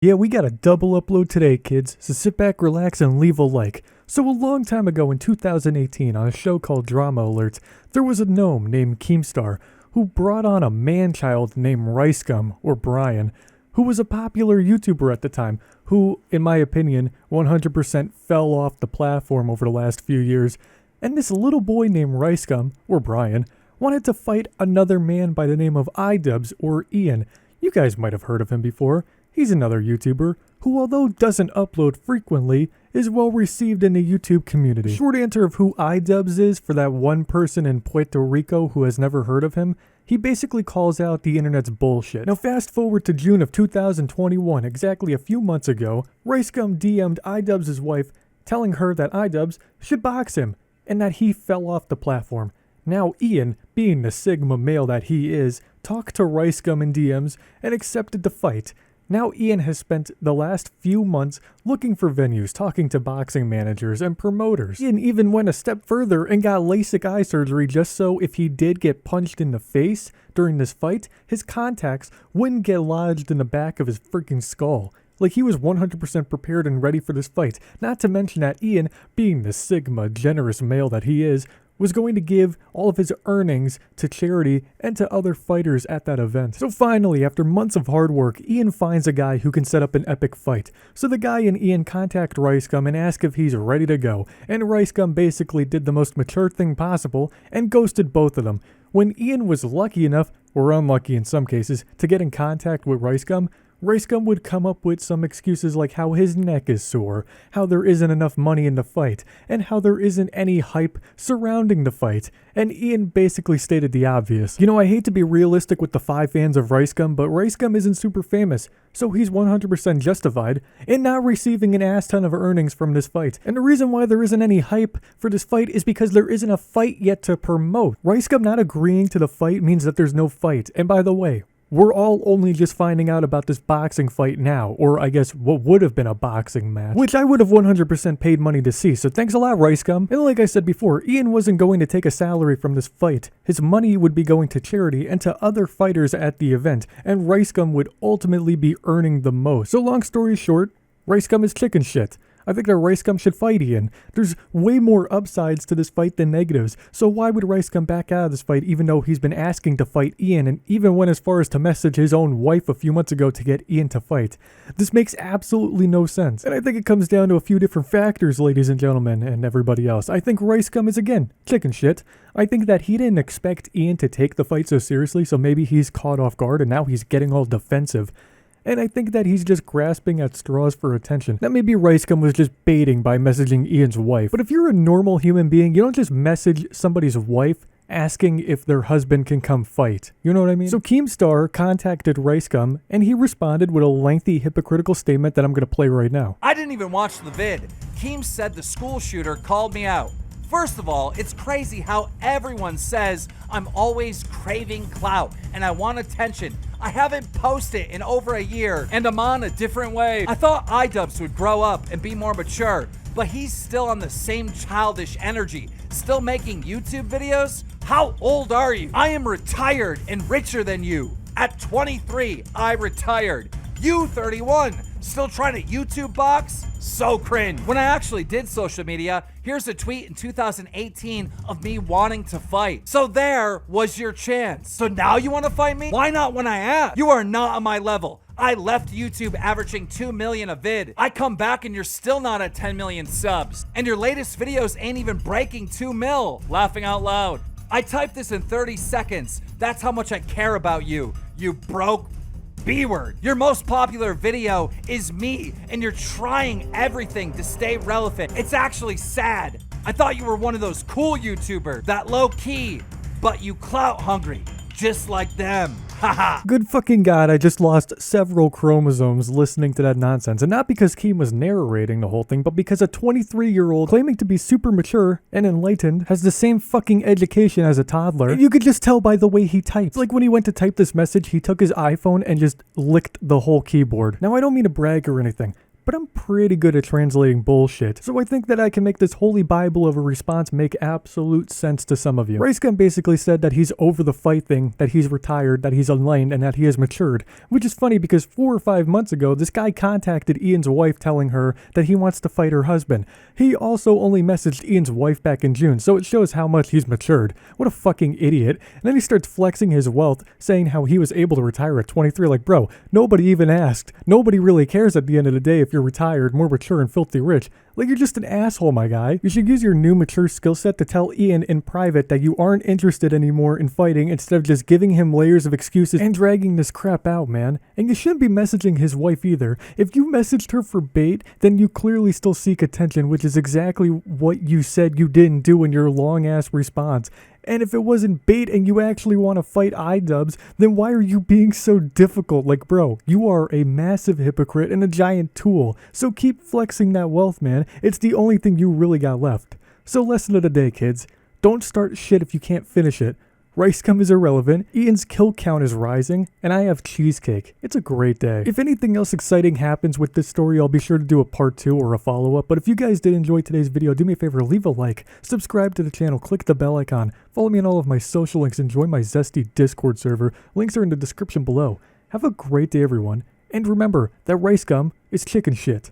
Yeah, we got a double upload today, kids, so sit back, relax, and leave a like. So a long time ago in 2018, on a show called DramaAlert, there was a gnome named Keemstar who brought on a man-child named RiceGum, or Brian, who was a popular YouTuber at the time, who, in my opinion, 100% fell off the platform over the last few years. And this little boy named RiceGum, or Brian, wanted to fight another man by the name of Idubbbz, or Ian. You guys might have heard of him before. He's another YouTuber who, although doesn't upload frequently, is well received in the YouTube community. Short answer of who Idubbbz is for that one person in Puerto Rico who has never heard of him, he basically calls out the internet's bullshit. Now fast forward to June of 2021, exactly a few months ago, RiceGum DM'd Idubbbz' wife telling her that Idubbbz should box him and that he fell off the platform. Now Ian, being the Sigma male that he is, talked to RiceGum in DMs and accepted the fight. Now Ian has spent the last few months looking for venues, talking to boxing managers and promoters. Ian even went a step further and got LASIK eye surgery just so if he did get punched in the face during this fight, his contacts wouldn't get lodged in the back of his freaking skull. Like, he was 100% prepared and ready for this fight. Not to mention that Ian, being the Sigma generous male that he is, was going to give all of his earnings to charity and to other fighters at that event. So finally, after months of hard work, Ian finds a guy who can set up an epic fight. So the guy and Ian contact RiceGum and ask if he's ready to go, and RiceGum basically did the most mature thing possible and ghosted both of them. When Ian was lucky enough, or unlucky in some cases, to get in contact with RiceGum, RiceGum would come up with some excuses like how his neck is sore, how there isn't enough money in the fight, and how there isn't any hype surrounding the fight, and Ian basically stated the obvious. You know, I hate to be realistic with the 5 fans of RiceGum, but RiceGum isn't super famous, so he's 100% justified in not receiving an ass ton of earnings from this fight. And the reason why there isn't any hype for this fight is because there isn't a fight yet to promote. RiceGum not agreeing to the fight means that there's no fight, and by the way, we're all only just finding out about this boxing fight now, or I guess what would have been a boxing match, which I would have 100% paid money to see, so thanks a lot, RiceGum. And like I said before, Ian wasn't going to take a salary from this fight. His money would be going to charity and to other fighters at the event, and RiceGum would ultimately be earning the most. So long story short, RiceGum is chicken shit. I think that RiceGum should fight Ian. There's way more upsides to this fight than negatives, so why would RiceGum back out of this fight even though he's been asking to fight Ian and even went as far as to message his own wife a few months ago to get Ian to fight? This makes absolutely no sense. And I think it comes down to a few different factors, ladies and gentlemen, and everybody else. I think RiceGum is, again, chicken shit. I think that he didn't expect Ian to take the fight so seriously, so maybe he's caught off guard and now he's getting all defensive. And I think that he's just grasping at straws for attention. That maybe RiceGum was just baiting by messaging Ian's wife. But if you're a normal human being, you don't just message somebody's wife asking if their husband can come fight. You know what I mean? So Keemstar contacted RiceGum, and he responded with a lengthy hypocritical statement that I'm going to play right now. I didn't even watch the vid. Keem said the school shooter called me out. First of all, it's crazy how everyone says I'm always craving clout and I want attention. I haven't posted in over a year and I'm on a different wave. I thought Idubbbz would grow up and be more mature, but he's still on the same childish energy, still making YouTube videos? How old are you? I am retired and richer than you. At 23, I retired. You 31, still trying to YouTube box? So cringe. When I actually did social media, here's a tweet in 2018 of me wanting to fight. So there was your chance. So now you want to fight me? Why not when I asked? You are not on my level. I left YouTube averaging 2 million a vid. I come back and you're still not at 10 million subs. And your latest videos ain't even breaking 2 mil. Laughing out loud. I typed this in 30 seconds. That's how much I care about you. You broke B-word. Your most popular video is me, and you're trying everything to stay relevant. It's actually sad. I thought you were one of those cool YouTubers, that low-key, but you clout hungry, just like them. Haha. Good fucking God, I just lost several chromosomes listening to that nonsense. And not because Keem was narrating the whole thing, but because a 23-year-old claiming to be super mature and enlightened has the same fucking education as a toddler. And you could just tell by the way he types. Like when he went to type this message, he took his iPhone and just licked the whole keyboard. Now, I don't mean to brag or anything, but I'm pretty good at translating bullshit, so I think that I can make this holy bible of a response make absolute sense to some of you. RiceGum basically said that he's over the fight thing, that he's retired, that he's enlightened, and that he has matured, which is funny because 4 or 5 months ago, this guy contacted Ian's wife telling her that he wants to fight her husband. He also only messaged Ian's wife back in June, so it shows how much he's matured. What a fucking idiot. And then he starts flexing his wealth, saying how he was able to retire at 23. Like, bro, nobody even asked. Nobody really cares at the end of the day if you're retired, more mature, and filthy rich. Like, you're just an asshole, my guy. You should use your new mature skill set to tell Ian in private that you aren't interested anymore in fighting instead of just giving him layers of excuses and dragging this crap out, man. And you shouldn't be messaging his wife either. If you messaged her for bait, then you clearly still seek attention, which is exactly what you said you didn't do in your long-ass response. And if it wasn't bait and you actually want to fight Idubbbz, then why are you being so difficult? Like, bro, you are a massive hypocrite and a giant tool. So keep flexing that wealth, man. It's the only thing you really got left. So lesson of the day, kids. Don't start shit if you can't finish it. RiceGum is irrelevant, Ian's kill count is rising, and I have cheesecake. It's a great day. If anything else exciting happens with this story, I'll be sure to do a part 2 or a follow-up, but if you guys did enjoy today's video, do me a favor, leave a like, subscribe to the channel, click the bell icon, follow me on all of my social links, and join my zesty Discord server. Links are in the description below. Have a great day, everyone, and remember that RiceGum is chicken shit.